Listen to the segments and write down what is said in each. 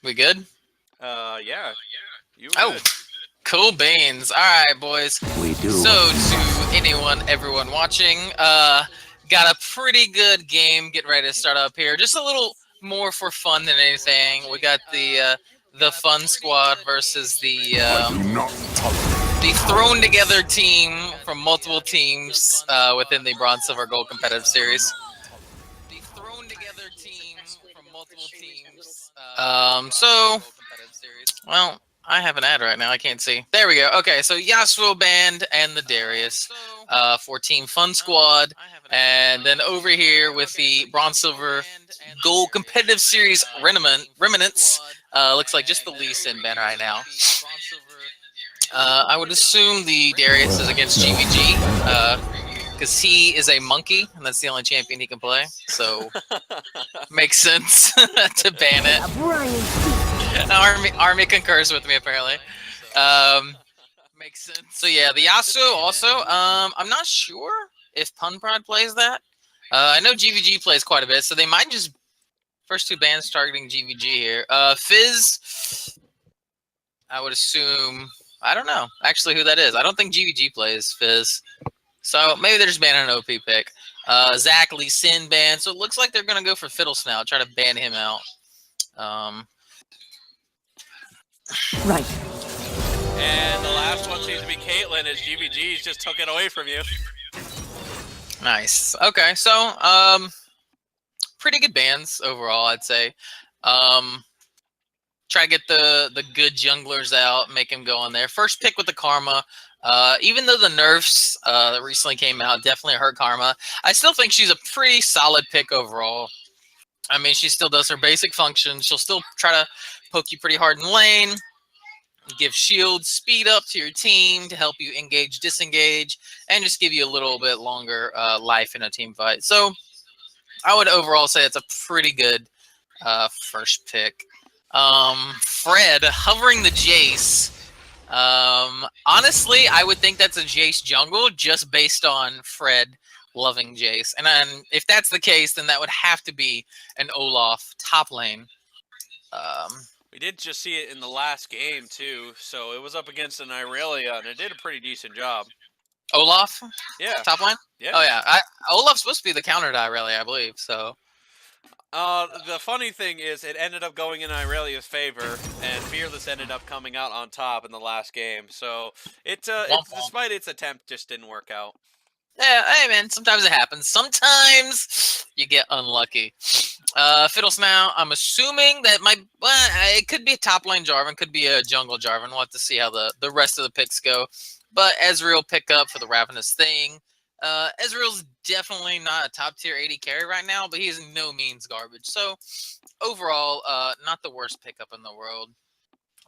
We good? Yeah. You were Oh, good. cool beans. All right, boys. We do. So, to everyone watching, got a pretty good game getting ready to start up here. Just a little more for fun than anything. We got the fun squad versus the thrown together team from multiple teams within the Bronze, Silver, Gold competitive series. The thrown together team from multiple teams. Well, I have an ad right now. I can't see. There we go. Okay, so Yasuo Band and the Darius for Team Fun Squad. And then over here with the Bronze, Silver, Gold competitive series Remnants. Looks like just the Lee Sin band right now. I would assume the Darius is against GVG because he is a monkey, and that's the only champion he can play. So makes sense to ban it. Army concurs with me apparently. Makes sense. So yeah, the Yasuo also. I'm not sure if Punprod plays that. I know GVG plays quite a bit, so they might just first two bands targeting GVG here. Fizz, I would assume. I don't know actually who that is. I don't think GVG plays Fizz, so maybe they're just banning an OP pick. Zach Lee Sin ban, so it looks like they're gonna go for Fiddle Snout, try to ban him out. Right. And the last one seems to be Caitlyn, as GVG's just took it away from you. Nice. Okay, so pretty good bans overall, I'd say. Try to get the good junglers out, make him go in there. First pick with the Karma. Even though the nerfs that recently came out definitely hurt Karma, I still think she's a pretty solid pick overall. I mean, she still does her basic functions. She'll still try to poke you pretty hard in lane, give shield speed up to your team to help you engage, disengage, and just give you a little bit longer life in a team fight. So I would overall say it's a pretty good first pick. Fred hovering the Jace. Honestly, I would think that's a Jace jungle just based on Fred loving Jace. And then if that's the case, then that would have to be an Olaf top lane. We did just see it in the last game, too. So it was up against an Irelia, and it did a pretty decent job. Olaf? Yeah. Top lane? Yeah. Oh, yeah. Olaf's supposed to be the counter to Irelia, I believe, so... The funny thing is, it ended up going in Irelia's favor, and Fearless ended up coming out on top in the last game. So despite its attempt, just didn't work out. Yeah, hey man, sometimes it happens. Sometimes you get unlucky. Fiddle Snout, I'm assuming that it could be a top lane Jarvan, could be a jungle Jarvan. We'll have to see how the rest of the picks go. But Ezreal pick up for the Ravenous Thing. Ezreal's definitely not a top tier 80 carry right now, but he is no means garbage. So overall, not the worst pickup in the world.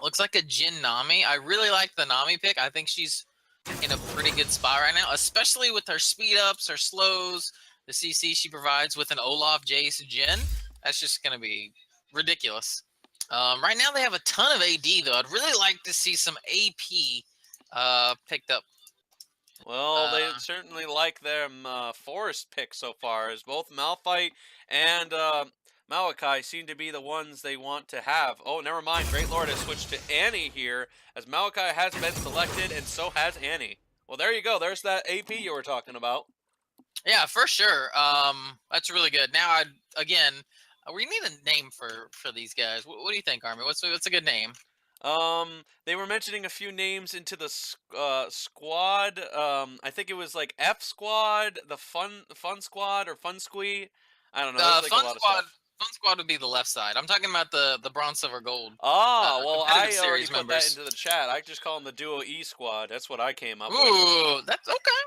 Looks like a Jhin Nami. I really like the Nami pick. I think she's in a pretty good spot right now, especially with her speed ups, her slows, the CC she provides with an Olaf, Jace, Jhin. That's just going to be ridiculous. Right now they have a ton of AD though. I'd really like to see some AP picked up. Well, they certainly like their Forest pick so far, as both Malphite and Maokai seem to be the ones they want to have. Oh, never mind. Great Lord has switched to Annie here, as Maokai has been selected, and so has Annie. Well, there you go. There's that AP you were talking about. Yeah, for sure. That's really good. Now, we need a name for these guys. What do you think, Army? What's a good name? They were mentioning a few names into the squad. I think it was like F Squad, the Fun Squad, or Fun Squee. I don't know. The Fun Squad would be the left side. I'm talking about the Bronze, Silver, Gold. Oh, well, I already put that into the chat. I just call them the Duo E Squad. That's what I came up with. Ooh, that's okay.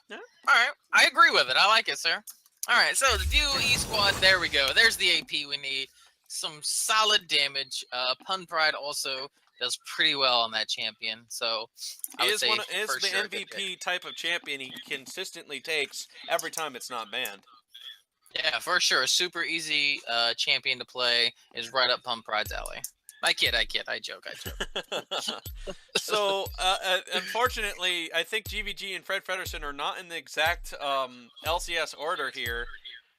Yeah. All right, I agree with it. I like it, sir. All right, so the Duo E Squad. There we go. There's the AP we need. Some solid damage. Pun Pride also does pretty well on that champion. So I would say is the MVP type of champion he consistently takes every time it's not banned. Yeah, for sure. A super easy champion to play is right up Pun Pride's alley. I kid. I joke. So, unfortunately, I think GVG and Fred Fredersen are not in the exact LCS order here.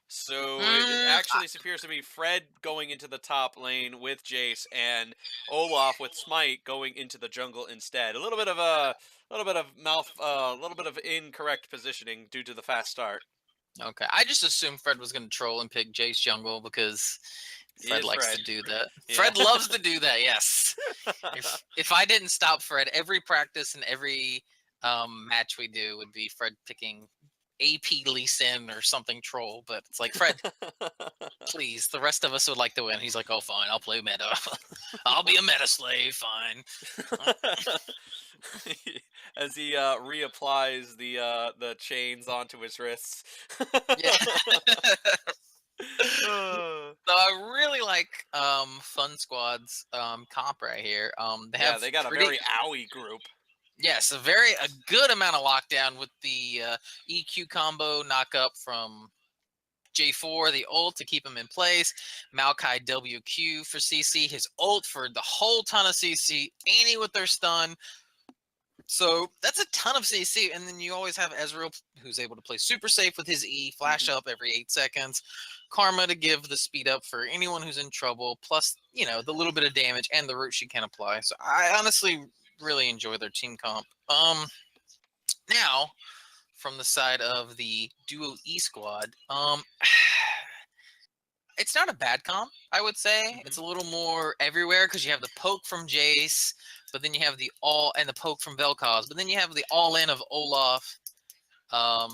So it actually appears to be Fred going into the top lane with Jace and Olaf with Smite going into the jungle instead. A little bit of incorrect positioning due to the fast start. Okay, I just assumed Fred was going to troll and pick Jace jungle because Fred likes to do that. Yeah. Fred loves to do that. Yes. if I didn't stop Fred, every practice and every match we do would be Fred picking AP Lee Sin or something troll. But it's like, Fred, please. The rest of us would like to win. He's like, oh, fine, I'll play meta. I'll be a meta slave. Fine. As he reapplies the chains onto his wrists. Yeah. So I really like Fun Squad's comp right here. They got a very owie group. Yes, a good amount of lockdown with the EQ combo knock up from J4, the ult to keep him in place. Maokai WQ for CC, his ult for the whole ton of CC. Annie with their stun. So that's a ton of CC, and then you always have Ezreal, who's able to play super safe with his E, flash up every 8 seconds. Karma to give the speed up for anyone who's in trouble, plus, the little bit of damage and the root she can apply. So I honestly really enjoy their team comp. Now, from the side of the Duo E squad, it's not a bad comp, I would say. It's a little more everywhere because you have the poke from Jace, but then you have the poke from Vel'Koz, but then you have the all-in of Olaf. So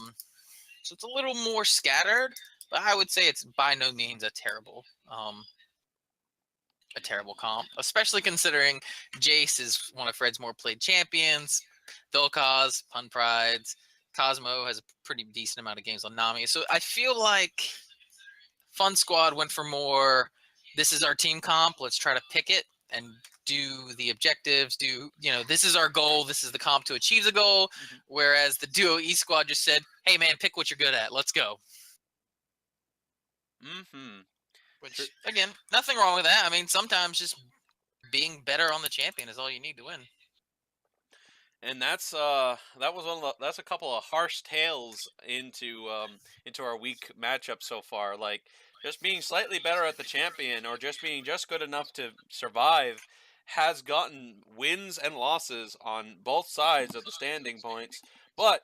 it's a little more scattered, but I would say it's by no means a terrible comp, especially considering Jace is one of Fred's more played champions. Vel'Koz, Pun Prides, Cosmo has a pretty decent amount of games on Nami. So I feel like Fun Squad went for more, this is our team comp, let's try to pick it and do the objectives, this is our goal, this is the comp to achieve the goal, whereas the Duo E squad just said, hey man, pick what you're good at, let's go. Which, again, nothing wrong with that. I mean, sometimes just being better on the champion is all you need to win. And that's a couple of harsh tales into our week matchup so far. Like, just being slightly better at the champion or just being just good enough to survive has gotten wins and losses on both sides of the standing points. But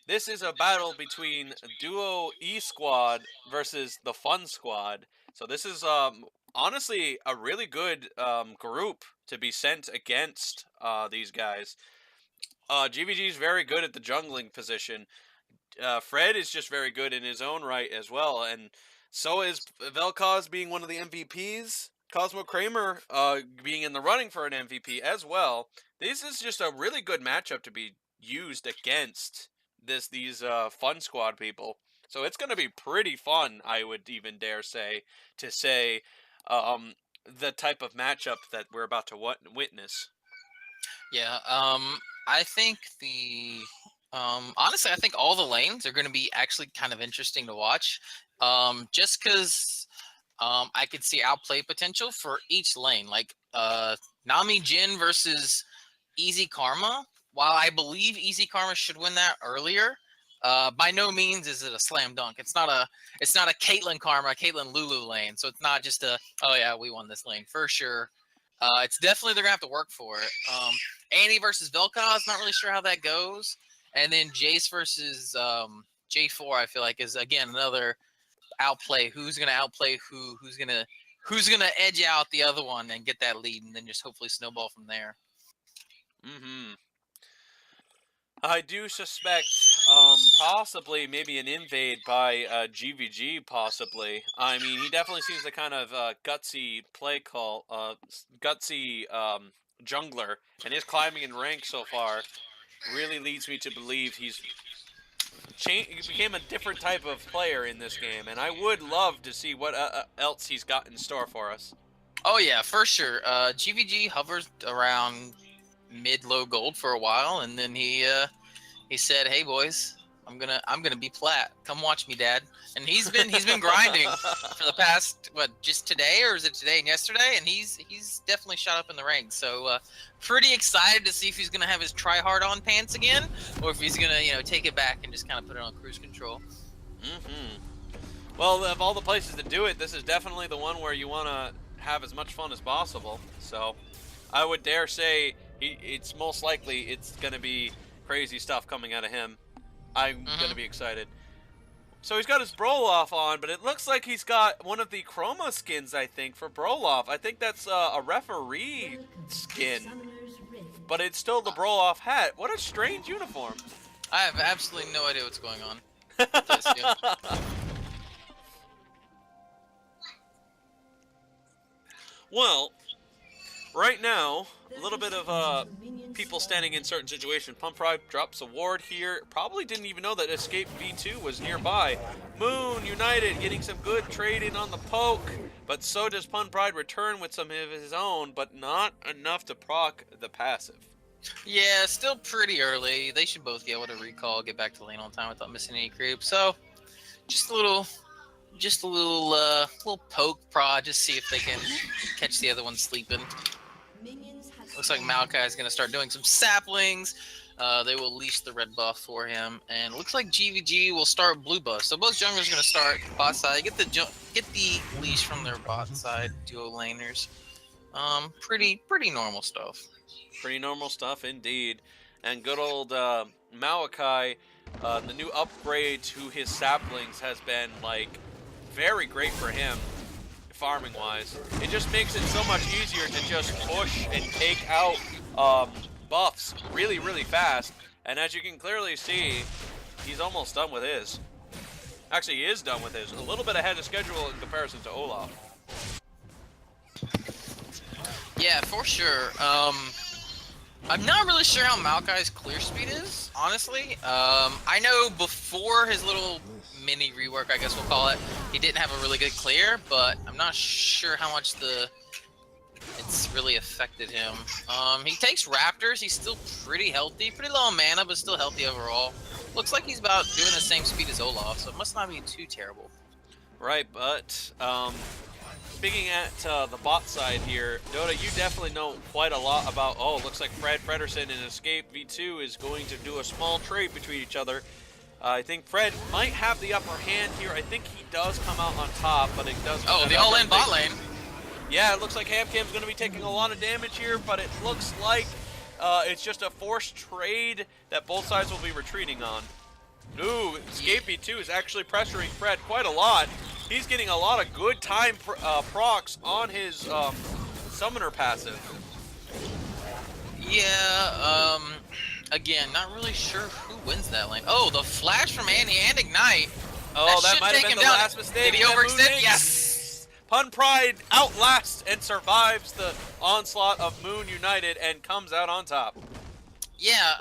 this is a battle between Duo E squad versus the Fun Squad. So this is honestly a really good group to be sent against these guys. GVG is very good at the jungling position. Fred is just very good in his own right as well, and so is Vel'Koz being one of the MVPs. Cosmo Kramer being in the running for an MVP as well. This is just a really good matchup to be used against these Fun Squad people. So it's going to be pretty fun, I would even dare say, the type of matchup that we're about to witness. Yeah, I think honestly, I think all the lanes are going to be actually kind of interesting to watch, just because I could see outplay potential for each lane. Like Nami Jhin versus Easy Karma. While I believe Easy Karma should win that earlier, by no means is it a slam dunk. It's not a Caitlyn Karma, Caitlyn Lulu lane. So it's not just oh yeah, we won this lane for sure. It's definitely they're gonna have to work for it. Annie versus Vel'Koz, not really sure how that goes. And then Jace versus J4, I feel like is again another outplay. Who's gonna outplay who? Who's gonna edge out the other one and get that lead, and then just hopefully snowball from there. I do suspect possibly maybe an invade by GVG possibly. I mean, he definitely seems the kind of gutsy jungler, and his climbing in rank so far really leads me to believe he became a different type of player in this game, and I would love to see what else he's got in store for us. Oh yeah, for sure. GVG hovers around mid-low gold for a while, and then he said, "Hey boys, I'm gonna be plat. Come watch me, Dad." And he's been grinding for the past just today, or is it today and yesterday? And he's definitely shot up in the ranks. So pretty excited to see if he's gonna have his try hard on pants again, or if he's gonna take it back and just kind of put it on cruise control. Well, of all the places to do it, this is definitely the one where you want to have as much fun as possible. So I would dare say it's most likely it's going to be crazy stuff coming out of him. I'm going to be excited. So he's got his Broloff on, but it looks like he's got one of the chroma skins, I think, for Broloff. I think that's a referee skin, but it's still the Broloff hat. What a strange uniform. I have absolutely no idea what's going on with this skin. Well, right now, a little bit of people standing in certain situations. Pump Pride drops a ward here. Probably didn't even know that Escape V2 was nearby. Moon United getting some good trading on the poke, but so does Pump Pride return with some of his own, but not enough to proc the passive. Yeah, still pretty early. They should both be able to recall, get back to lane on time without missing any creep. So, just a little poke prod, just see if they can catch the other one sleeping. Looks like Maokai is going to start doing some saplings. They will leash the red buff for him, and looks like GVG will start blue buff. So both junglers are going to start bot side. Get the leash from their bot side duo laners. Pretty normal stuff. Pretty normal stuff indeed. And good old Maokai, the new upgrade to his saplings has been like very great for him, farming wise. It just makes it so much easier to just push and take out buffs really fast. And as you can clearly see, he's almost done with his. Actually, he is done with his. A little bit ahead of schedule in comparison to Olaf. Yeah, for sure. I'm not really sure how Maokai's clear speed is, honestly. I know before his little mini rework, I guess we'll call it, he didn't have a really good clear, but I'm not sure how much it's really affected him. He takes Raptors. He's still pretty healthy, pretty low on mana, but still healthy overall. Looks like he's about doing the same speed as Olaf, so it must not be too terrible. Right, but speaking at the bot side here, Dota, you definitely know quite a lot about, looks like Fred Fredersen and Escape V2 is going to do a small trade between each other. I think Fred might have the upper hand here. I think he does come out on top, but it does... Oh, the all-in bot lane. Yeah, it looks like Hamcam's going to be taking a lot of damage here, but it looks like it's just a forced trade that both sides will be retreating on. Ooh, Escape V2 is actually pressuring Fred quite a lot. He's getting a lot of good time procs on his summoner passive. Yeah, again, not really sure who wins that lane. Oh, the flash from Annie and Ignite. Oh, that might have been the last mistake. Did he overextend? Yes. Pun Pride outlasts and survives the onslaught of Moon United and comes out on top. Yeah,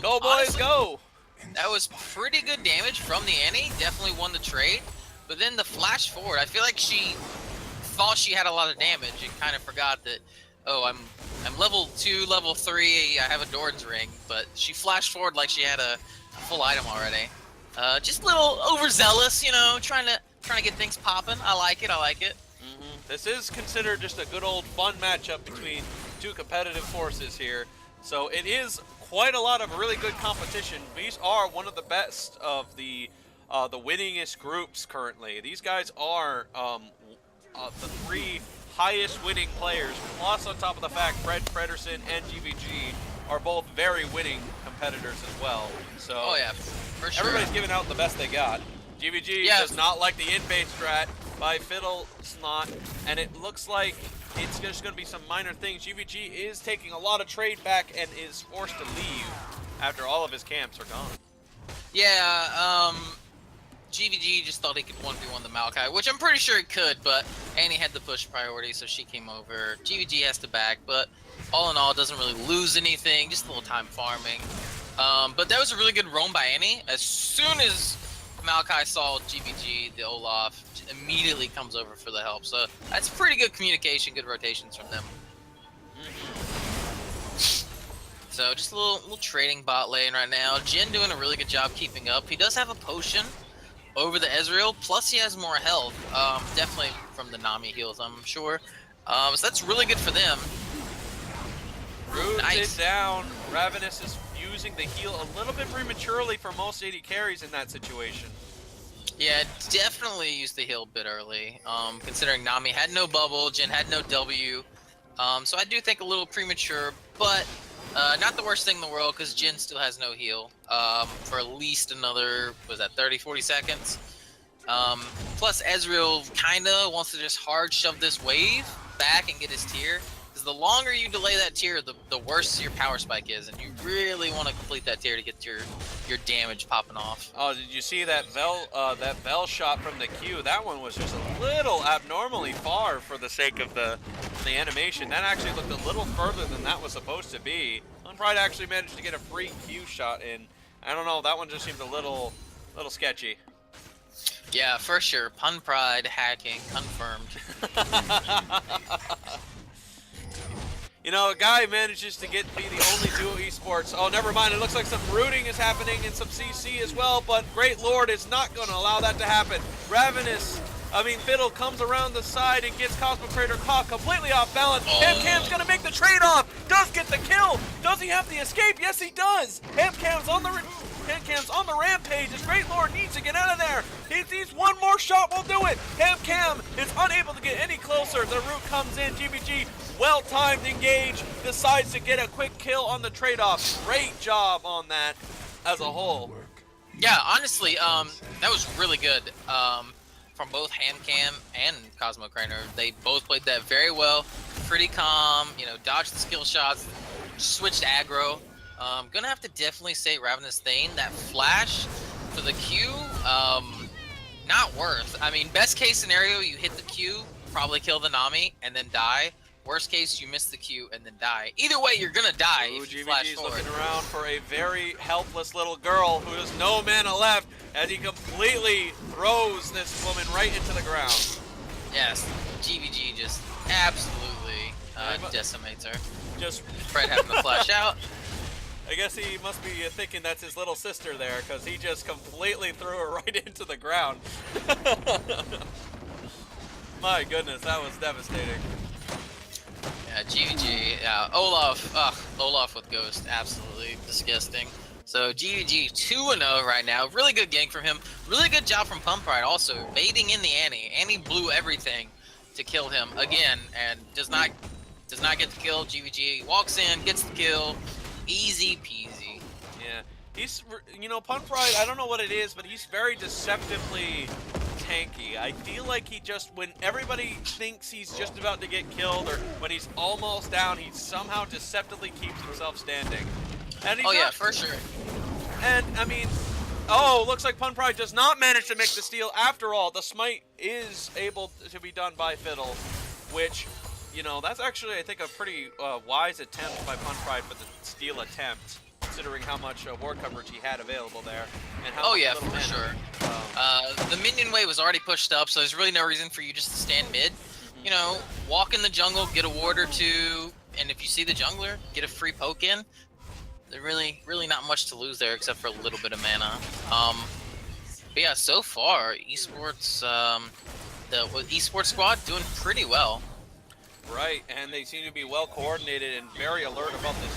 go boys, honestly, go! That was pretty good damage from the Annie. Definitely won the trade. But then the flash forward, I feel like she thought she had a lot of damage and kind of forgot that, oh, I'm level 2, level 3, I have a Doran's ring, but she flashed forward like she had a full item already. Just a little overzealous, you know, trying to get things popping. I like it. This is considered just a good old fun matchup between two competitive forces here. So it is quite a lot of really good competition. These are one of the best of the winningest groups currently. These guys are the 3 highest winning players, plus on top of the fact Fred Fredersen and GVG are both very winning competitors as well. So oh yeah, for sure. Everybody's giving out the best they got. GVG does not like the in-base strat by Fiddle Snot, and it looks like it's just going to be some minor things. GVG is taking a lot of trade back and is forced to leave after all of his camps are gone. Yeah, GVG just thought he could 1v1 the Maokai, which I'm pretty sure he could, but Annie had the push priority, so she came over. GVG has to back, but all in all, doesn't really lose anything, just a little time farming. But that was a really good roam by Annie. As soon as Maokai saw GVG, the Olaf, immediately comes over for the help. So that's pretty good communication, good rotations from them. So just a little trading bot lane right now. Jin doing a really good job keeping up. He does have a potion over the Ezreal, plus he has more health. Definitely from the Nami heals, I'm sure. So that's really good for them. Rooted down. Ravenous is using the heal a little bit prematurely for most AD carries in that situation. Yeah, definitely used the heal a bit early. Considering Nami had no bubble, Jin had no W. So I do think a little premature, but not the worst thing in the world because Jin still has no heal for at least another, was that 30, 40 seconds? Plus, Ezreal kind of wants to just hard shove this wave back and get his tier. Because the longer you delay that tier, the worse your power spike is. And you really want to complete that tier to get your damage popping off. Oh, did you see that Bell shot from the Q? That one was just a little abnormally far for the sake of the animation. That actually looked a little further than that was supposed to be. Unpride actually managed to get a free Q shot in. I don't know, that one just seemed a little sketchy. Yeah, for sure. Pun Pride hacking confirmed. You know, a guy manages to be the only duo esports. Oh, never mind. It looks like some rooting is happening in some CC as well, but Great Lord is not going to allow that to happen. Fiddle comes around the side and gets Cosmo Crater caught completely off balance. Hamcam's going to make the trade-off. Does get the kill. Does he have the escape? Yes, he does. Hamcam's on the rampage. His Great Lord needs to get out of there. He needs one more shot. Will do it. Hamcam is unable to get any closer. The root comes in. GBG, well-timed engage, decides to get a quick kill on the trade-off. Great job on that as a whole. Yeah, honestly, that was really good from both Hamcam and Cosmo Craner. They both played that very well, pretty calm, dodged the skill shots, switched aggro. Gonna have to definitely say Ravenous Thane, that flash for the Q, not worth. I mean, best case scenario, you hit the Q, probably kill the Nami, and then die. Worst case, you miss the Q and then die. Either way, you're gonna die if you flash forward. Looking around for a very helpless little girl who has no mana left as he completely throws this woman right into the ground. Yes, GVG just absolutely decimates her. Just Fred having to flash out. I guess he must be thinking that's his little sister there, because he just completely threw her right into the ground. My goodness, that was devastating. Yeah, GVG, yeah, Olaf with Ghost, absolutely disgusting. So GVG 2-0 right now, really good gank from him, really good job from Pump Pride also, baiting in the Annie. Annie blew everything to kill him again, and does not get the kill. GVG walks in, gets the kill, easy peasy. Yeah, he's, Pump Pride, I don't know what it is, but he's very deceptively tanky. I feel like he just, when everybody thinks he's just about to get killed or when he's almost down, he somehow deceptively keeps himself standing. And he's yeah, for sure. And, looks like Pun Pride does not manage to make the steal after all. The smite is able to be done by Fiddle, which, that's actually, I think, a pretty wise attempt by Pun Pride for the steal attempt, considering how much ward coverage he had available there. And how for sure. The minion wave was already pushed up, so there's really no reason for you just to stand mid. Walk in the jungle, get a ward or two, and if you see the jungler, get a free poke in. There's really not much to lose there except for a little bit of mana. But yeah, so far, esports, the esports squad doing pretty well. Right, and they seem to be well coordinated and very alert about the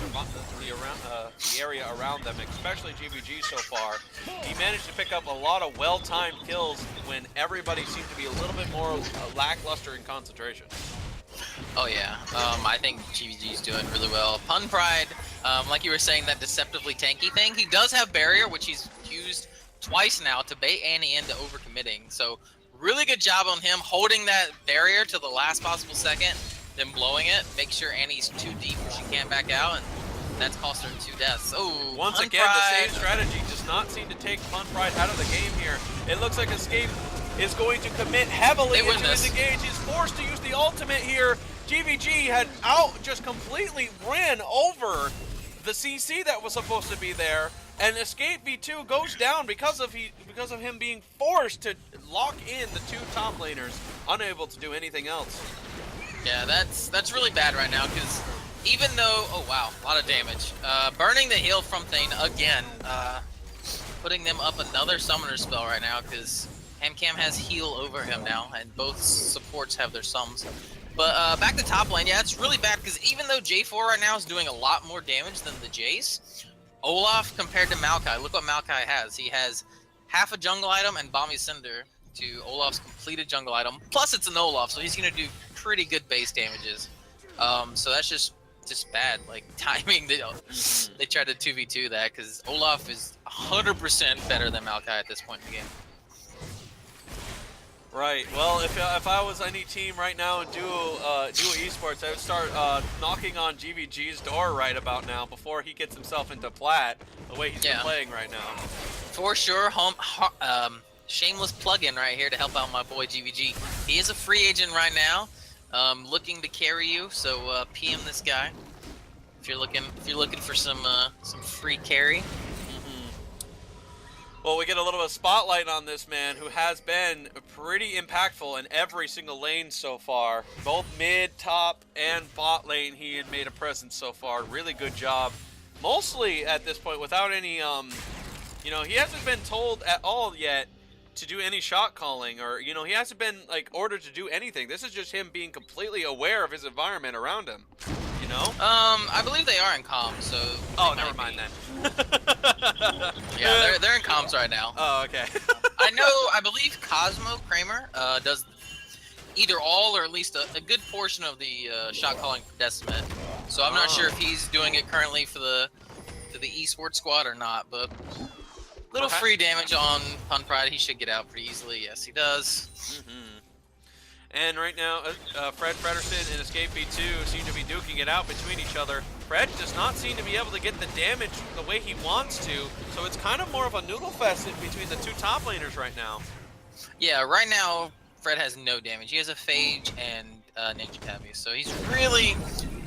area around them, especially GBG so far. He managed to pick up a lot of well-timed kills when everybody seemed to be a little bit more lackluster in concentration. Oh yeah, I think GBG's doing really well. Pun Pride, like you were saying, that deceptively tanky thing, he does have barrier, which he's used twice now to bait Annie into overcommitting. So really good job on him holding that barrier to the last possible second, then blowing it, make sure Annie's too deep where she can't back out, and that's cost her 2 deaths. Oh, once again, the same strategy does not seem to take Pun Pride out of the game here. It looks like Escape is going to commit heavily into his engage. He's forced to use the ultimate here. GVG had just completely ran over the CC that was supposed to be there, and Escape V2 goes down because of him being forced to lock in the 2 top laners, unable to do anything else. Yeah, that's really bad right now, because even though, oh wow, a lot of damage. Burning the heal from Thane again, putting them up another summoner spell right now, because Hamcam has heal over him now, and both supports have their sums. But back to top lane, yeah, it's really bad, because even though J4 right now is doing a lot more damage than the Jace, Olaf compared to Maokai, look what Maokai has. He has half a jungle item and Bomby Cinder to Olaf's completed jungle item. Plus, it's an Olaf, so he's gonna do pretty good base damages. So that's just bad, like timing. They tried to 2v2 that because Olaf is 100% better than Maokai at this point in the game. Right. Well, if I was any team right now in Duo Esports, I would start knocking on GVG's door right about now before he gets himself into plat. The way he's been playing right now. For sure, shameless plug-in right here to help out my boy GVG. He is a free agent right now, looking to carry you. So PM this guy if you're looking for some free carry. Well, we get a little bit of spotlight on this man who has been pretty impactful in every single lane so far. Both mid, top, and bot lane he had made a presence so far. Really good job. Mostly at this point without any, you know, he hasn't been told at all yet to do any shot calling or, you know, he hasn't been like ordered to do anything. This is just him being completely aware of his environment around him. You know? I believe they are in comms, so... Oh, never mind then. Yeah, they're in comms right now. Oh, okay. I believe Cosmo Kramer does either all or at least a good portion of the shot calling for Decimate. So I'm not sure if he's doing it currently for the esports squad or not, but little free damage on Pun Pride. He should get out pretty easily. Yes, he does. And right now, Fred Fredersen and Escape B2 seem to be duking it out between each other. Fred does not seem to be able to get the damage the way he wants to, so it's kind of more of a noodle fest between the two top laners right now. Yeah, right now, Fred has no damage. He has a Phage and Ninja Tabby, so he's really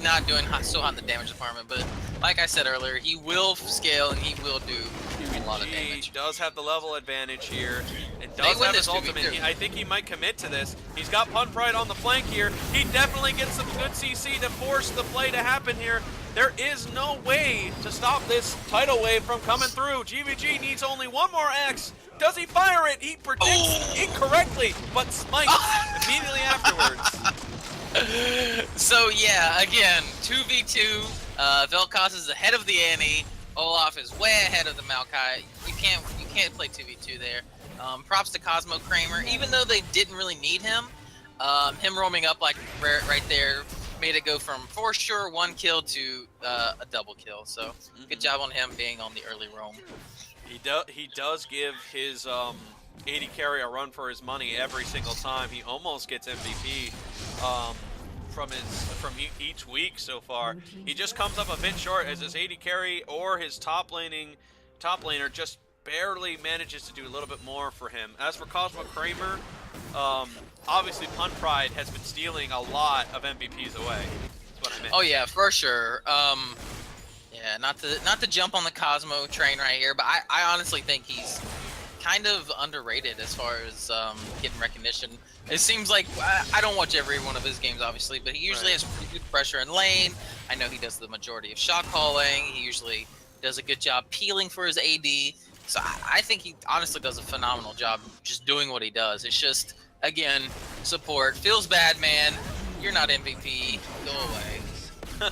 not doing so hot in the damage department, but like I said earlier, he will scale and he will do a lot of damage. He does have the level advantage here, and does have his ultimate. I think he might commit to this. He's got Pun Pride on the flank here. He definitely gets some good CC to force the play to happen here. There is no way to stop this tidal wave from coming through. GVG needs only one more X. Does he fire it? He predicts incorrectly, but smites immediately afterwards. So yeah, again, 2v2. Vel'Koz is ahead of the Annie. Olaf is way ahead of the Maokai. You can't play 2v2 there. Props to Cosmo Kramer. Even though they didn't really need him, him roaming up like right there made it go from for sure 1 kill to a double kill. So good job on him being on the early roam. He does give his AD carry a run for his money every single time. He almost gets MVP from each week so far. He just comes up a bit short as his AD carry or his top laner just barely manages to do a little bit more for him. As for Cosmo Kramer, obviously Pun Pride has been stealing a lot of MVPs away. That's what I meant. Oh yeah, for sure. Yeah, not to jump on the Cosmo train right here, but I honestly think he's kind of underrated as far as getting recognition. It seems like I don't watch every one of his games, obviously, but he usually has pretty good pressure in lane. I know he does the majority of shot calling. He usually does a good job peeling for his AD. So I think he honestly does a phenomenal job just doing what he does. It's just, again, support. Feels bad, man. You're not MVP. Go away.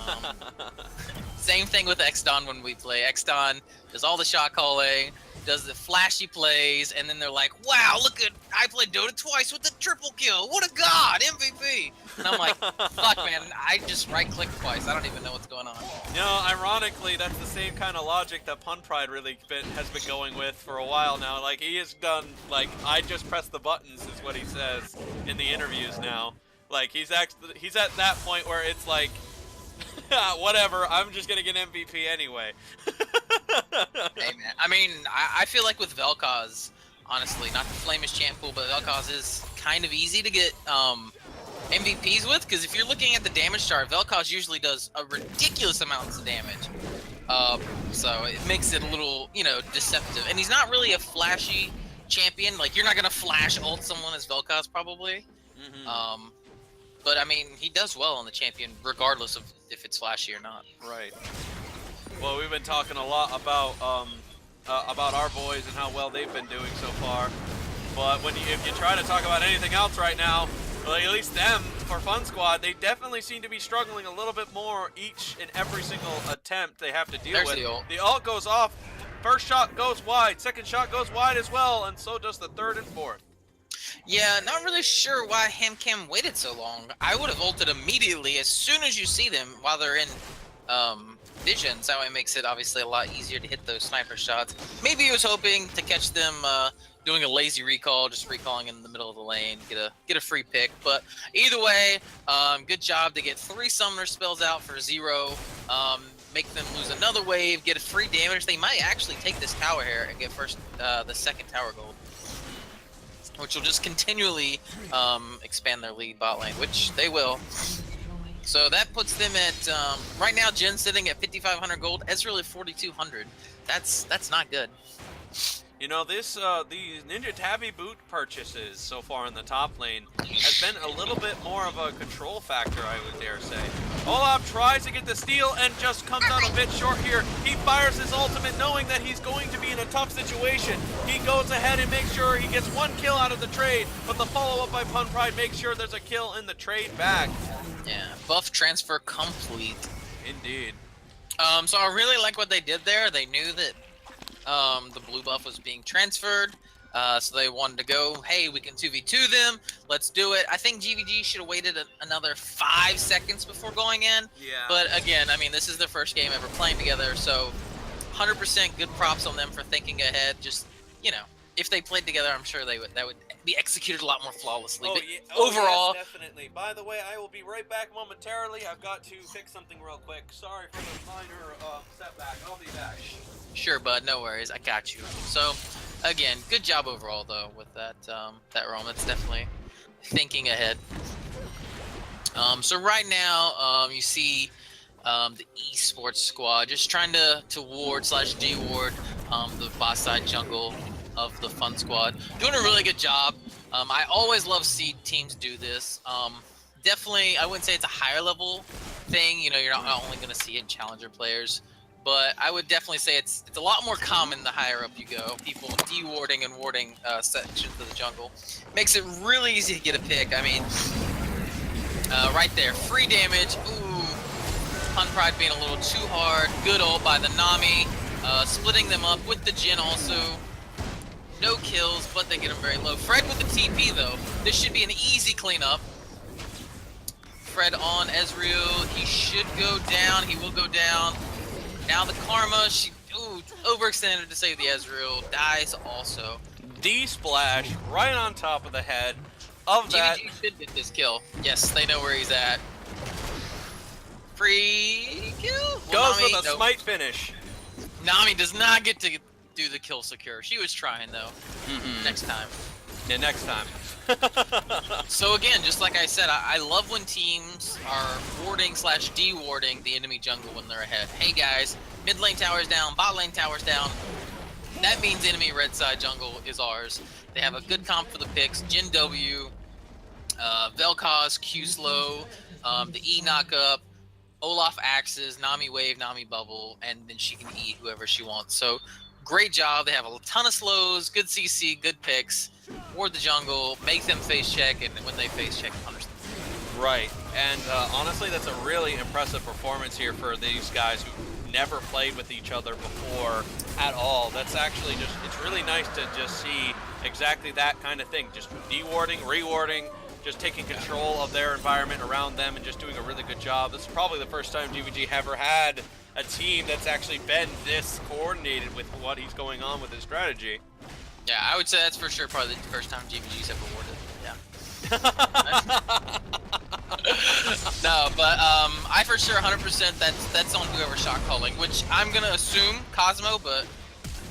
Same thing with Xdon when we play. Xdon does all the shot calling, does the flashy plays, and then they're like, wow, look at, I played Dota twice with the triple kill. What a god, MVP. And I'm like, fuck, man, I just right-clicked twice. I don't even know what's going on. You know, ironically, that's the same kind of logic that Pun Pride really has been going with for a while now. Like, he has done, like, I just press the buttons is what he says in the interviews now. Like, he's at that point where it's like, whatever, I'm just gonna get MVP anyway. Hey man, I mean, I feel like with Vel'Koz, honestly, not to flame his champ pool, but Vel'Koz is kind of easy to get MVPs with, because if you're looking at the damage chart, Vel'Koz usually does a ridiculous amounts of damage. So it makes it a little, you know, deceptive. And he's not really a flashy champion. Like, you're not gonna flash ult someone as Vel'Koz probably. But I mean, he does well on the champion, regardless of if it's flashy or not. Right. Well, we've been talking a lot about our boys and how well they've been doing so far. But if you try to talk about anything else right now, well, at least them for Fun Squad, they definitely seem to be struggling a little bit more each and every single attempt they have to deal with. The ult goes off. First shot goes wide, second shot goes wide as well, and so does the third and fourth. Yeah, not really sure why HamCam waited so long. I would have ulted immediately as soon as you see them while they're in visions. That way makes it obviously a lot easier to hit those sniper shots. Maybe he was hoping to catch them doing a lazy recall, just recalling in the middle of the lane, get a free pick. But either way, good job to get 3 summoner spells out for 0. Make them lose another wave, get a free damage. They might actually take this tower here and get the second tower gold, which will just continually expand their lead bot lane, which they will. So that puts them at right now. Jin's sitting at 5,500 gold. Ezreal at 4,200. That's not good. You know, these Ninja Tabby boot purchases so far in the top lane has been a little bit more of a control factor, I would dare say. Olaf tries to get the steal and just comes out a bit short here. He fires his ultimate knowing that he's going to be in a tough situation. He goes ahead and makes sure he gets 1 kill out of the trade, but the follow-up by Pun Pride makes sure there's a kill in the trade back. Yeah, buff transfer complete. Indeed. So I really like what they did there. They knew that the blue buff was being transferred, so they wanted to go, hey, we can 2v2 them, let's do it. I think GVG should have waited another 5 seconds before going in. Yeah. But again, I mean, this is their first game ever playing together, so 100% good props on them for thinking ahead. Just, you know, if they played together, I'm sure that would be executed a lot more flawlessly. But overall, yes, definitely. By the way, I will be right back momentarily. I've got to fix something real quick. Sorry for the minor setback. I'll be back. Sure, bud. No worries. I got you. So, again, good job overall, though, with that realm. That's definitely thinking ahead. So right now, you see the esports squad just trying to ward/de-ward the bot side jungle of the fun squad. Doing a really good job. I always love see teams do this. Definitely, I wouldn't say it's a higher level thing. You know, you're not only going to see it in challenger players. But I would definitely say it's a lot more common the higher up you go. People de-warding and warding sections of the jungle. Makes it really easy to get a pick. I mean, right there, free damage. Ooh, Pun Pride being a little too hard. Good ult by the Nami. Splitting them up with the Jhin also. No kills, but they get them very low. Fred with the TP though. This should be an easy cleanup. Fred on Ezreal. He should go down. He will go down. Now the Karma, she overextended to save the Ezreal, dies also. D-splash right on top of the head of that. GVG should get this kill. Yes, they know where he's at. Free kill? Well, Goes with a smite finish. Nami does not get to do the kill secure. She was trying though. Next time. Yeah, next time. So again, just like I said, I love when teams are warding/de-warding the enemy jungle when they're ahead. Hey guys, mid lane tower's down, bot lane tower's down. That means enemy red side jungle is ours. They have a good comp for the picks. Jhin W, Vel'Koz, Q slow, the E knock up, Olaf axes, Nami wave, Nami bubble, and then she can E whoever she wants. So great job. They have a ton of slows, good CC, good picks. Ward the jungle, make them face check, and when they face check, punish them. Right, and honestly, that's a really impressive performance here for these guys who never played with each other before at all. That's actually it's really nice to just see exactly that kind of thing. Just de-warding, re-warding, just taking control of their environment around them and just doing a really good job. This is probably the first time GVG ever had a team that's actually been this coordinated with what he's going on with his strategy. Yeah, I would say that's for sure probably the first time GVG's ever warded. Yeah. No, but I for sure 100% that's on whoever shot calling, which I'm gonna assume Cosmo, but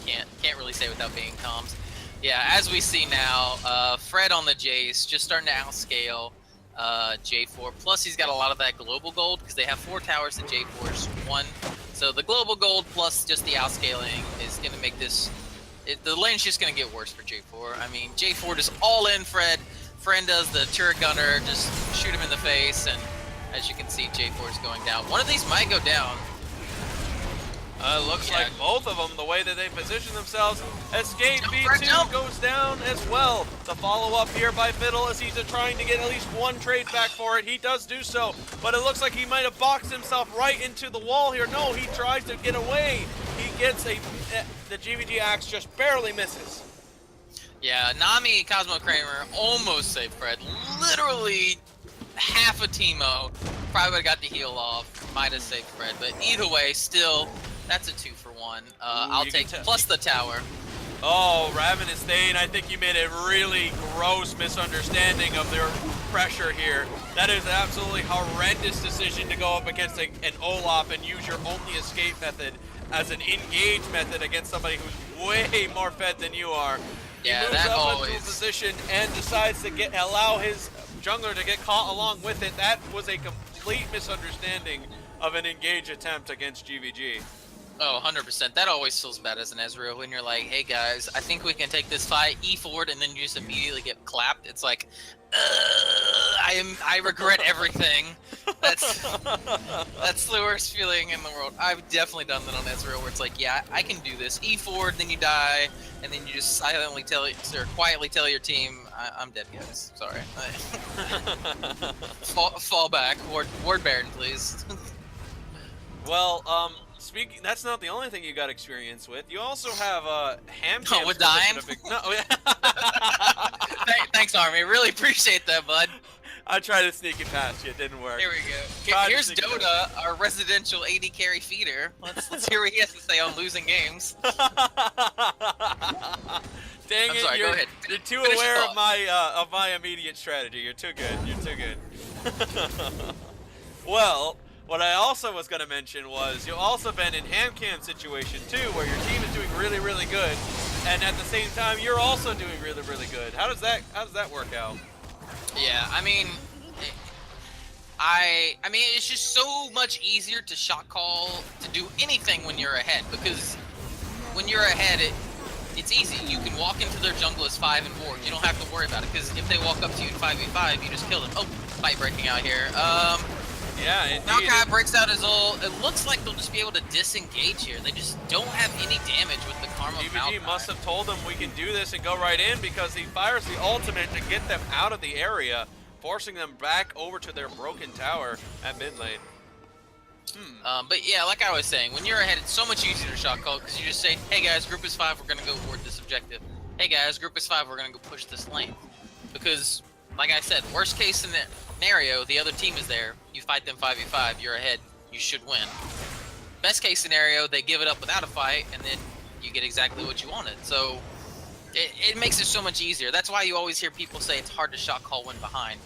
can't really say without being comms. Yeah, as we see now, Fred on the Jace just starting to outscale J4. Plus he's got a lot of that global gold because they have 4 towers and J4's 1. So the global gold plus just the outscaling is gonna make this. The lane's just going to get worse for J4. I mean, J4 just all in Fred. Fred does the turret gunner, just shoot him in the face, and as you can see, J4 is going down. One of these might go down. Looks like both of them, the way that they position themselves. Escape B2 goes down as well. The follow-up here by Fiddle as he's trying to get at least 1 trade back for it. He does do so, but it looks like he might have boxed himself right into the wall here. No, he tries to get away. He gets the GVG axe just barely misses. Yeah, Nami, Cosmo Kramer almost saved Fred. Literally half a Teemo. Probably would have got the heal off. Might have saved Fred. But either way, still, that's a 2-for-1. I'll take plus the tower. Oh, Ravenous Thane, I think you made a really gross misunderstanding of their pressure here. That is an absolutely horrendous decision to go up against an Olaf and use your only escape method as an engage method against somebody who's way more fed than you are. Yeah, he moves that up always. into a position and decides to allow his jungler to get caught along with it. That was a complete misunderstanding of an engage attempt against GVG. Oh, 100%. That always feels bad as an Ezreal when you're like, hey guys, I think we can take this fight, E forward, and then you just immediately get clapped. It's like, I regret everything. That's the worst feeling in the world. I've definitely done that on Ezreal where it's like, yeah, I can do this. E forward, then you die, and then you just silently quietly tell your team, I'm dead, guys. Sorry. Fall back. Ward Baron, please. Well, that's not the only thing you got experience with. You also have ham cams. Oh, with dying? Thanks, Army. Really appreciate that, bud. I tried to sneak it past you. It didn't work. Here we go. Here's Dota, our residential AD carry feeder. Let's hear what he has to say on losing games. Dang I'm sorry, go ahead. You're too aware of my immediate strategy. You're too good. You're too good. Well, what I also was going to mention was you've also been in ham cam situation too, where your team is doing really, really good, and at the same time you're also doing really, really good. How does that work out? Yeah, I mean, it's just so much easier to shot call to do anything when you're ahead, because when you're ahead, it's easy. You can walk into their jungle as 5 and 4. You don't have to worry about it, because if they walk up to you in 5v5, you just kill them. Oh, fight breaking out here. Yeah, indeed. Maokai breaks out his ult. It looks like they'll just be able to disengage here. They just don't have any damage with the Karma of Maokai. GVG must have told them we can do this and go right in, because he fires the ultimate to get them out of the area, forcing them back over to their broken tower at mid lane. But yeah, like I was saying, when you're ahead, it's so much easier to shot call, because you just say, hey guys, group is 5, we're going to go toward this objective. Hey guys, group is 5, we're going to go push this lane. Because, like I said, worst case scenario, the other team is there, you fight them 5v5, you're ahead, you should win. Best case scenario, they give it up without a fight, and then you get exactly what you wanted. So it makes it so much easier. That's why you always hear people say it's hard to shot call when behind,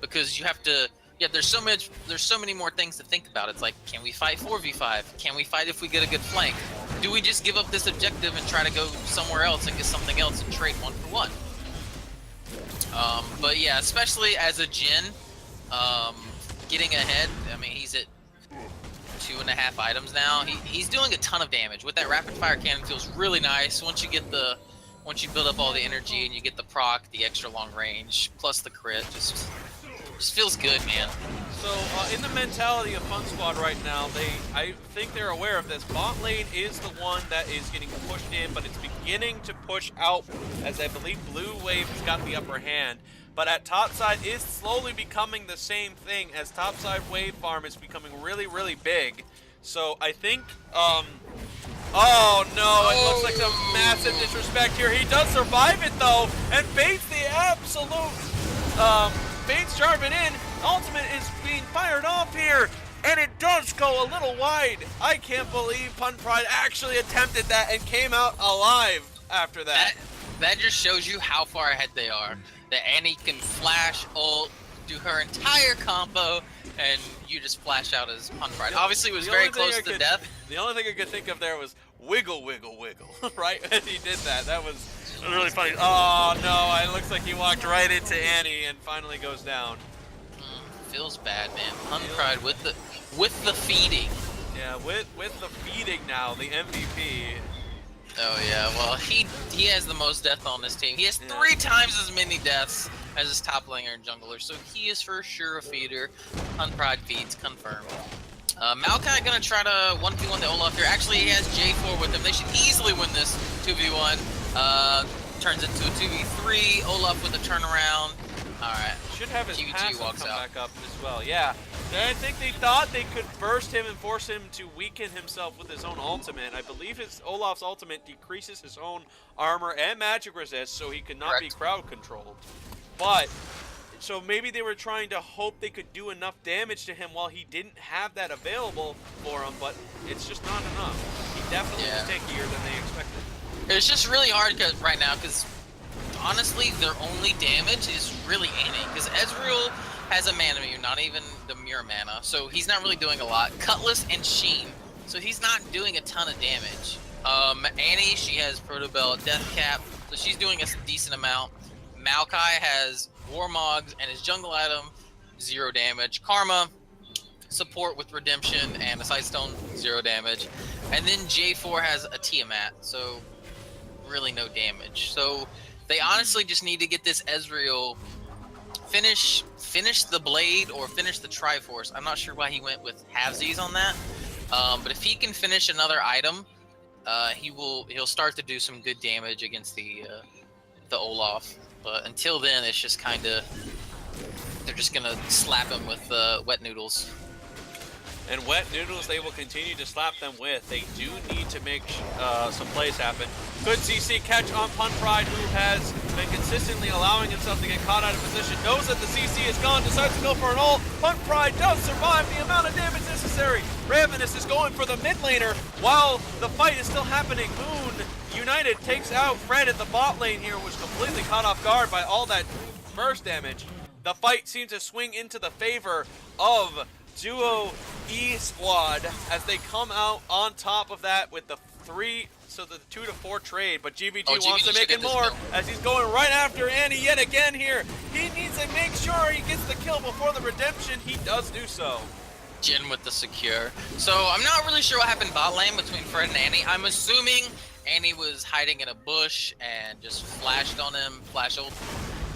because you have to, there's so many more things to think about. It's like, can we fight 4v5? Can we fight if we get a good flank? Do we just give up this objective and try to go somewhere else and get something else and trade 1-for-1? But yeah, especially as a Jhin, getting ahead, I mean, he's at 2.5 items now. He's doing a ton of damage. With that rapid fire cannon, feels really nice. Once you build up all the energy and you get the proc, the extra long range, plus the crit, just feels good, man. So in the mentality of Fun Squad right now, I think they're aware of this. Bot lane is the one that is getting pushed in, but it's beginning to push out, as I believe Blue Wave has got the upper hand. But at topside is slowly becoming the same thing, as topside wave farm is becoming really, really big. So I think, oh no, it looks like some massive disrespect here. He does survive it though, and baits the absolute, baits Jarvan in. Ultimate is being fired off here, and it does go a little wide. I can't believe Pun Pride actually attempted that and came out alive after that. That just shows you how far ahead they are. That Annie can flash, ult, do her entire combo, and you just flash out as Pun Pride. Obviously, it was very close to death. The only thing I could think of there was wiggle, wiggle, wiggle, right? As he did that. That was really funny. Oh, no, it looks like he walked right into Annie and finally goes down. Feels bad, man. Pun Pride with the feeding. Yeah, with the feeding now, the MVP. Oh yeah, well he has the most death on his team. He has 3 times as many deaths as his top laner and jungler, so he is for sure a feeder. Unpride feeds confirmed. Maokai gonna try to 1v1 the Olaf here. Actually, he has J4 with him. They should easily win this 2v1. Turns into a 2v3. Olaf with a turnaround. All right. Should have his GVG passive walks come out. back up as well. Yeah. I think they thought they could burst him and force him to weaken himself with his own ultimate. I believe his Olaf's ultimate decreases his own armor and magic resist, so he could not be Correct. crowd controlled. But so maybe they were trying to hope they could do enough damage to him while he didn't have that available for him, but it's just not enough. He definitely was tankier than they expected. It's just really hard right now because honestly, their only damage is really Annie, because Ezreal has a mana meter, not even the mirror mana, so he's not really doing a lot. Cutlass and Sheen, so he's not doing a ton of damage. Annie, she has Protobell Death Cap, so she's doing a decent amount. Maokai has Warmogs and his jungle item, 0 damage. Karma, support with Redemption and a Sightstone, 0 damage. And then J4 has a Tiamat, so really no damage. So they honestly just need to get this Ezreal finish the blade or finish the Triforce. I'm not sure why he went with halvesies on that, but if he can finish another item, he'll start to do some good damage against the Olaf. But until then, it's just kind of they're just gonna slap him with wet noodles. And wet noodles they will continue to slap them with. They do need to make some plays happen. Good CC catch on Pun Pride, who has been consistently allowing himself to get caught out of position. Knows that the CC is gone, decides to go for an ult. Pun Pride does survive the amount of damage necessary. Ravenous is going for the mid laner while the fight is still happening. Moon United takes out Fred at the bot lane here, was completely caught off guard by all that burst damage. The fight seems to swing into the favor of Duo E Squad as they come out on top of that with the 2 to 4 trade, but GVG wants to make it more as he's going right after Annie yet again here. He needs to make sure he gets the kill before the redemption. He does do so. Jin with the secure. So I'm not really sure what happened bot lane between Fred and Annie. I'm assuming Annie was hiding in a bush and just flashed on him, flash ult,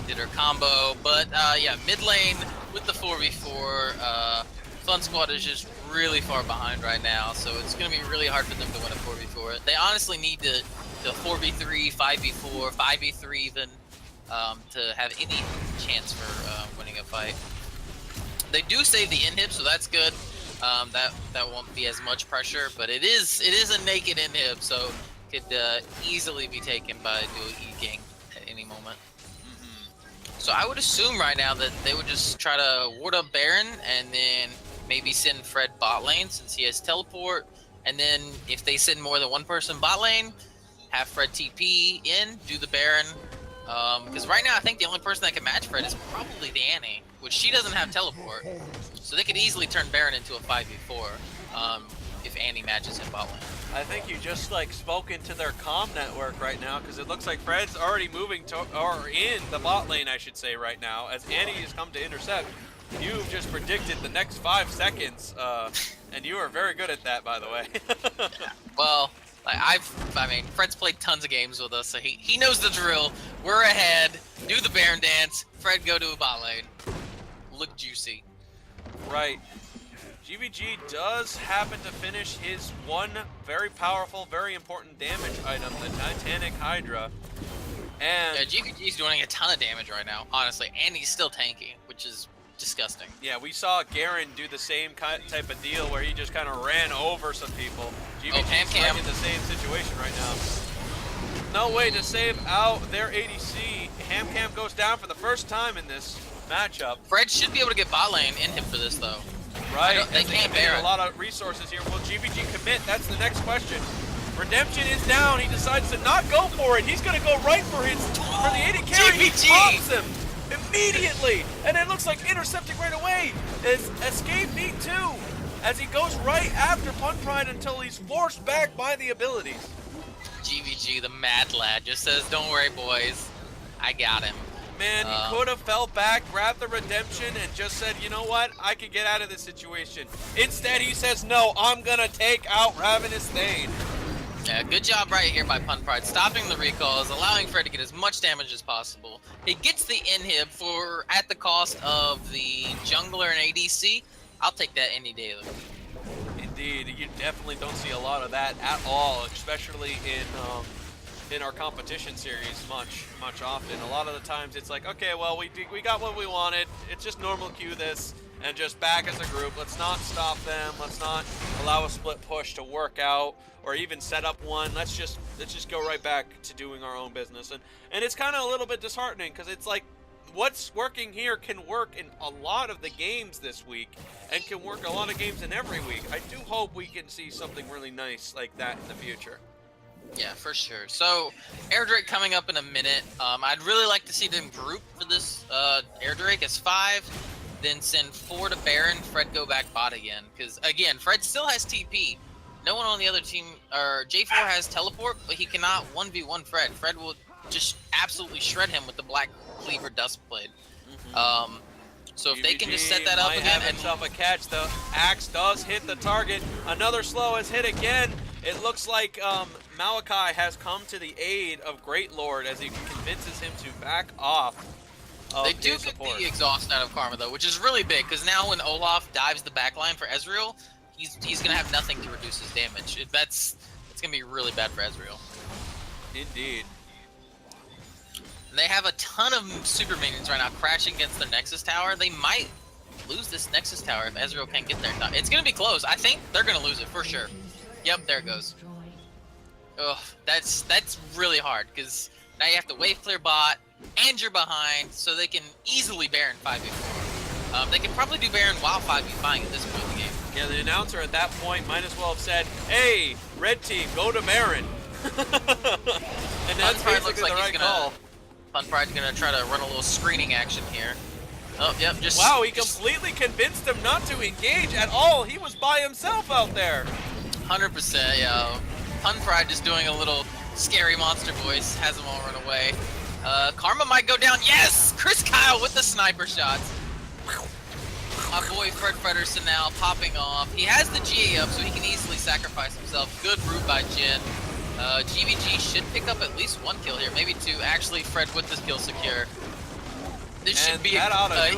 did her combo. But yeah, mid lane with the 4v4, Fun Squad is just really far behind right now, so it's going to be really hard for them to win a 4v4. They honestly need to 4v3, 5v4, 5v3 even, to have any chance for winning a fight. They do save the inhib, so that's good. That won't be as much pressure, but it is a naked inhib, so could easily be taken by Duo E Gang at any moment. So I would assume right now that they would just try to ward up Baron and then maybe send Fred bot lane since he has teleport. And then if they send more than one person bot lane, have Fred TP in, do the Baron. Because right now I think the only person that can match Fred is probably the Annie, which she doesn't have teleport. So they could easily turn Baron into a 5v4 if Annie matches him bot lane. I think you just like spoke into their comm network right now, because it looks like Fred's already moving to, or in the bot lane, I should say, right now, as Annie has come to intercept. You've just predicted the next 5 seconds, and you are very good at that, by the way. Yeah. Well, I mean, Fred's played tons of games with us, so he knows the drill. We're ahead. Do the Baron dance. Fred, go to a bot lane. Look juicy. Right. GVG does happen to finish his one very powerful, very important damage item, the Titanic Hydra. And yeah, GVG's doing a ton of damage right now, honestly, and he's still tanky, which is disgusting. Yeah, we saw Garen do the same type of deal where he just kind of ran over some people. GVG's in the same situation right now. No way to save out their ADC. Hamcam goes down for the first time in this matchup. Fred should be able to get bot lane in him for this, though. Right, they can't bear a lot of resources here. Will GVG commit? That's the next question. Redemption is down. He decides to not go for it. He's going to go right for the AD carry. He pops him immediately, and it looks like intercepting right away. Is Escape beat too, as he goes right after Pun Pride until he's forced back by the abilities. GVG, the mad lad, just says, "Don't worry, boys, I got him." Man, he could have fell back, grabbed the redemption, and just said, you know what, I can get out of this situation. Instead, he says, no, I'm going to take out Ravenous Thane. Yeah, good job right here by Pun Pride, stopping the recalls, allowing Fred to get as much damage as possible. He gets the inhib at the cost of the jungler and ADC. I'll take that any day of the week. Indeed, you definitely don't see a lot of that at all, especially in in our competition series much often. A lot of the times it's like, okay, well, we got what we wanted. It's just normal queue this and just back as a group. Let's not stop them. Let's not allow a split push to work out or even set up one. Let's just go right back to doing our own business. And it's kind of a little bit disheartening because it's like what's working here can work in a lot of the games this week and can work a lot of games in every week. I do hope we can see something really nice like that in the future. Yeah, for sure. So, Air Drake coming up in a minute. I'd really like to see them group for this Air Drake as 5, then send 4 to Baron, Fred go back bot again. Because, again, Fred still has TP. No one on the other team, or J4 has teleport, but he cannot 1v1 Fred. Fred will just absolutely shred him with the Black Cleaver Dustblade. So if they can just set that up again. Have himself a catch. The axe does hit the target. Another slow is hit again. It looks like Malachi has come to the aid of Great Lord as he convinces him to back off. They do get the exhaust out of Karma though, which is really big because now when Olaf dives the backline for Ezreal, he's gonna have nothing to reduce his damage. It's gonna be really bad for Ezreal. Indeed. And they have a ton of super minions right now crashing against their Nexus Tower. They might lose this Nexus Tower if Ezreal can't get there. It's gonna be close. I think they're gonna lose it for sure. Yep, there it goes. Ugh, that's really hard because now you have to wave clear bot and you're behind, so they can easily Baron 5v4. They can probably do Baron while 5v5 at this point in the game. Yeah, the announcer at that point might as well have said, "Hey, red team, go to Baron." And that's basically the right call. Funpride's gonna try to run a little screening action here. Oh, yep, wow, he completely convinced him not to engage at all. He was by himself out there. 100%, yeah. Funpride just doing a little scary monster voice, has them all run away. Karma might go down. Yes! Chris Kyle with the sniper shots. My boy Fred Frederson now popping off. He has the GA up, so he can easily sacrifice himself. Good route by Jin. GVG should pick up at least 1 kill here, maybe 2. Actually, Fred with this kill secure. This should be an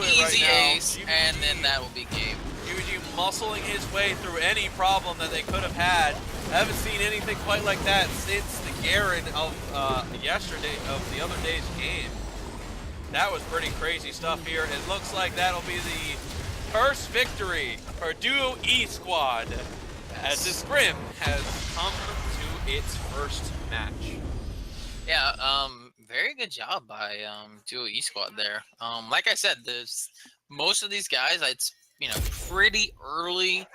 easy ace, and then that will be game. GVG muscling his way through any problem that they could have had. I haven't seen anything quite like that since the Garen of the other day's game. That was pretty crazy stuff here. It looks like that'll be the first victory for Duo E Squad as the SCRIM has come to its first match. Yeah, very good job by Duo E Squad there. Like I said, most of these guys, it's pretty early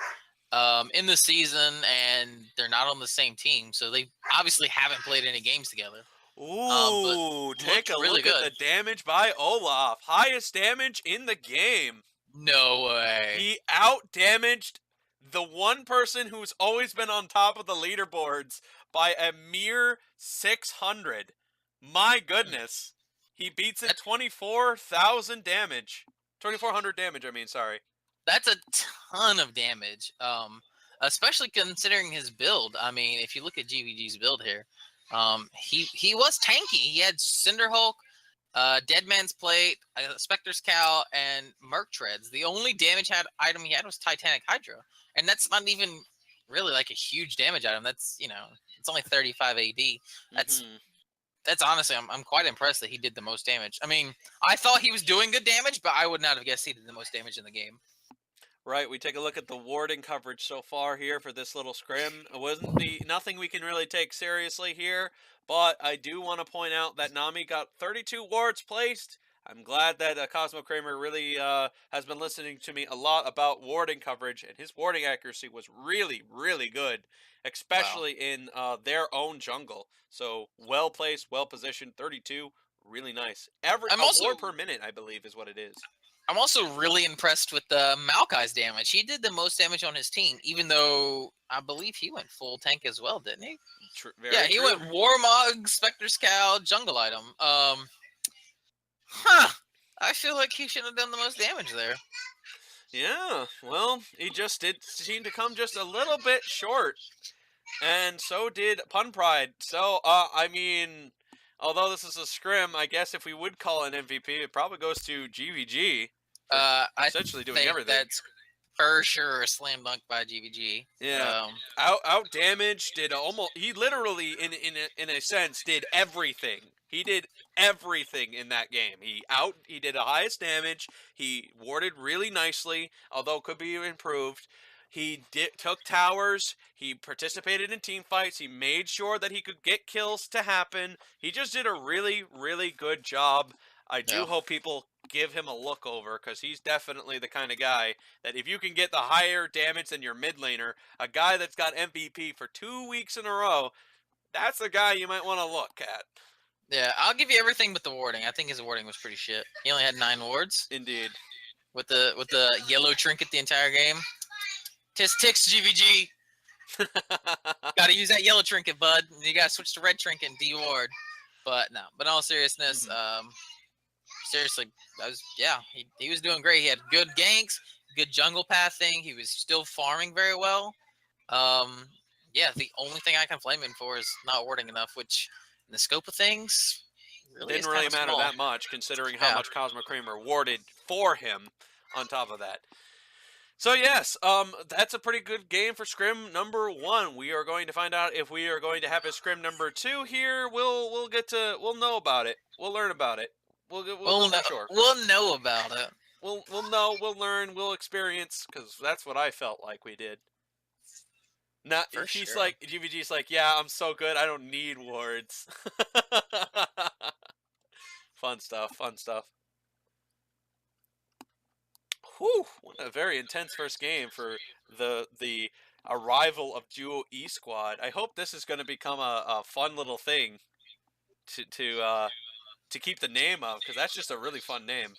in the season, and they're not on the same team, so they obviously haven't played any games together. Ooh, take a look at the damage by Olaf. Highest damage in the game. No way. He out-damaged the one person who's always been on top of the leaderboards by a mere 600. My goodness. He beats it 24,000 damage. 2,400 damage, I mean, sorry. That's a ton of damage, especially considering his build. I mean, if you look at GVG's build here, he was tanky. He had Cinderhulk, Dead Man's Plate, Spectre's Cow, and Merc Treads. The only damage item he had was Titanic Hydra, and that's not even really like a huge damage item. That's it's only 35 AD. That's honestly, I'm quite impressed that he did the most damage. I mean, I thought he was doing good damage, but I would not have guessed he did the most damage in the game. Right, we take a look at the warding coverage so far here for this little scrim. It wasn't nothing we can really take seriously here, but I do want to point out that Nami got 32 wards placed. I'm glad that Cosmo Kramer really has been listening to me a lot about warding coverage, and his warding accuracy was really, really good, especially in their own jungle. So well placed, well positioned, 32, really nice. A ward per minute, I believe, is what it is. I'm also really impressed with Maokai's damage. He did the most damage on his team, even though I believe he went full tank as well, didn't he? He went Warmog, Spectre's Cow, jungle item. I feel like he should have done the most damage there. Yeah, well, he just did seem to come just a little bit short. And so did Pun Pride. So, I mean, although this is a scrim, I guess if we would call it an MVP, it probably goes to GVG. Essentially doing everything. for sure a slam dunk by GVG. Yeah, out damage did almost. He literally, in a sense, did everything. He did everything in that game. He did the highest damage. He warded really nicely, although could be improved. Took towers. He participated in team fights. He made sure that he could get kills to happen. He just did a really, really good job. I do Yeah. hope people give him a look over because he's definitely the kind of guy that if you can get the higher damage than your mid laner, a guy that's got MVP for 2 weeks in a row, that's a guy you might want to look at. Yeah, I'll give you everything but the warding. I think his warding was pretty shit. He only had 9 wards. Indeed. With the yellow trinket the entire game. Tisk ticks GVG. Got to use that yellow trinket, bud. You got to switch to red trinket and D-ward. But no, but in all seriousness, seriously, he was doing great. He had good ganks, good jungle pathing. He was still farming very well. Yeah, the only thing I can blame him for is not warding enough, which in the scope of things really didn't really matter small. that much considering how much Cosmo Kramer warded for him on top of that. So yes, that's a pretty good game for Scrim number 1. We are going to find out if we are going to have a Scrim number 2 here. We'll know about it. We'll learn about it. We'll know for sure. We'll know about it. We'll know. We'll learn. We'll experience because that's what I felt like we did. Not he's sure. like GVG's like, yeah, I'm so good. I don't need wards. Fun stuff. Fun stuff. Whew, what a very intense first game for the arrival of Duo E Squad. I hope this is going to become a fun little thing to keep the name of, because that's just a really fun name.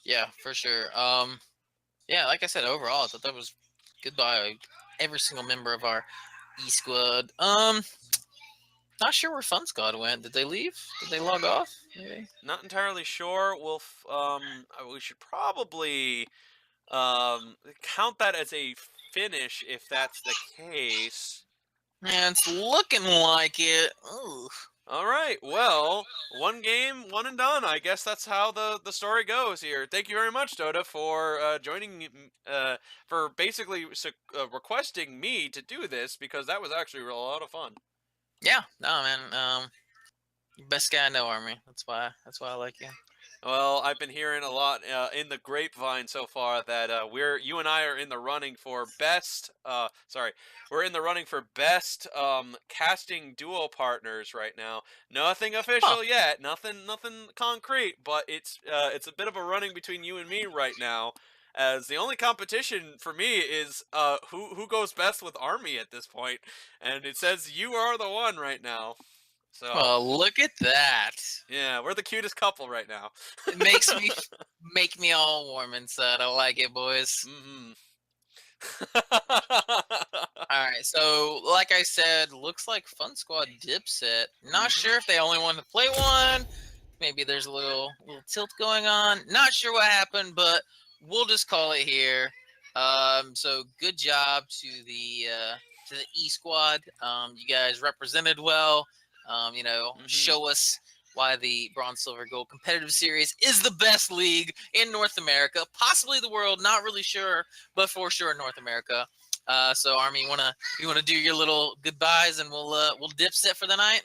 Yeah, for sure. Yeah, like I said, overall, I thought that was good by every single member of our E Squad. Not sure where Fun Squad went. Did they leave? Did they log off? Maybe. Not entirely sure. We should probably count that as a finish if that's the case. Yeah, it's looking like it. Ooh. All right. Well, one game, one and done. I guess that's how the story goes here. Thank you very much, Dota, for joining, for basically requesting me to do this, because that was actually a lot of fun. Yeah. No, man. Best guy I know, Army. That's why I like you. Well, I've been hearing a lot in the grapevine so far that you and I are in the running for best. We're in the running for best casting duo partners right now. Nothing official yet, nothing concrete, but it's a bit of a running between you and me right now. As the only competition for me is who goes best with Army at this point, and it says you are the one right now. So, well, look at that. Yeah, we're the cutest couple right now. It makes me make me all warm inside. I like it, boys. All right, so like I said, looks like Fun Squad Dipset. Not sure if they only wanted to play one. Maybe there's a little tilt going on. Not sure what happened, but we'll just call it here. So good job to the E Squad. You guys represented well. Show us why the Bronze, Silver, Gold competitive series is the best league in North America, possibly the world. Not really sure, but for sure North America. So Army, you wanna do your little goodbyes, and we'll dip set for the night.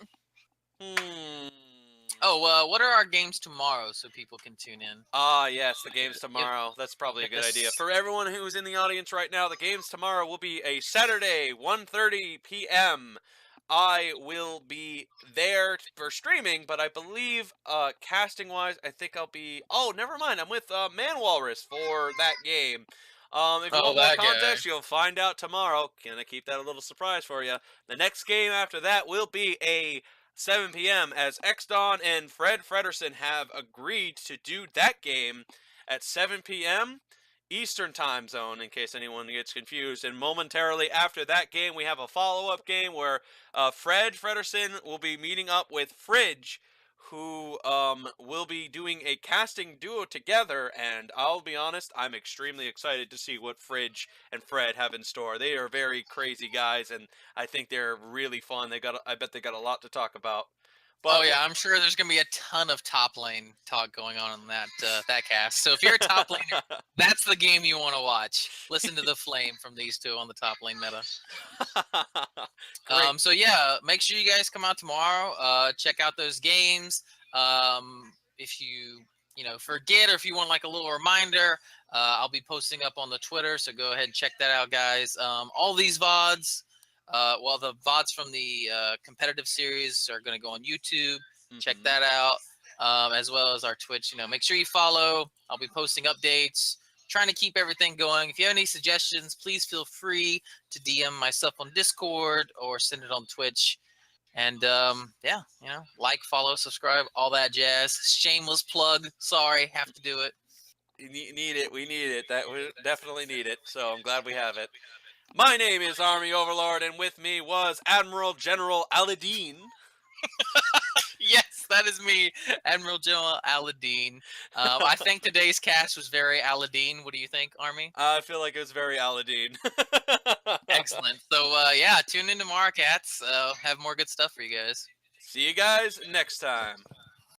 Oh, what are our games tomorrow so people can tune in? Yes, the games tomorrow. That's probably a good idea. For everyone who's in the audience right now, the games tomorrow will be a Saturday, 1:30 p.m. I will be there for streaming, but I believe casting-wise, I think I'll be... Oh, never mind. I'm with Man Walrus for that game. If you want more context, you'll find out tomorrow. Gonna keep that a little surprise for you. The next game after that will be a 7 p.m. as X-Dawn and Fred Frederson have agreed to do that game at 7 p.m. Eastern time zone, in case anyone gets confused. And momentarily after that game, we have a follow-up game where Fred Frederson will be meeting up with Fridge, who will be doing a casting duo together. And I'll be honest, I'm extremely excited to see what Fridge and Fred have in store. They are very crazy guys, and I think they're really fun. I bet they got a lot to talk about. Oh yeah, I'm sure there's gonna be a ton of top lane talk going on in that cast. So if you're a top laner, that's the game you want to watch. Listen to the flame from these two on the top lane meta. Great. So yeah, make sure you guys come out tomorrow. Check out those games. If you know forget or if you want like a little reminder, I'll be posting up on the Twitter. So go ahead and check that out, guys. All these VODs. Well, the VODs from the competitive series are going to go on YouTube. Check Mhm. that out, as well as our Twitch. You know, make sure you follow. I'll be posting updates, trying to keep everything going. If you have any suggestions, please feel free to DM myself on Discord or send it on Twitch. And yeah, you know, like, follow, subscribe, all that jazz. Shameless plug. Sorry, have to do it. You need it. We need it. That we definitely need it. So I'm glad we have it. My name is Army Overlord, and with me was Admiral General Aladdin. Yes, that is me, Admiral General Aladdin. I think today's cast was very Aladdin. What do you think, Army? I feel like it was very Aladdin. Excellent. So yeah, tune in tomorrow, cats. Have more good stuff for you guys. See you guys next time.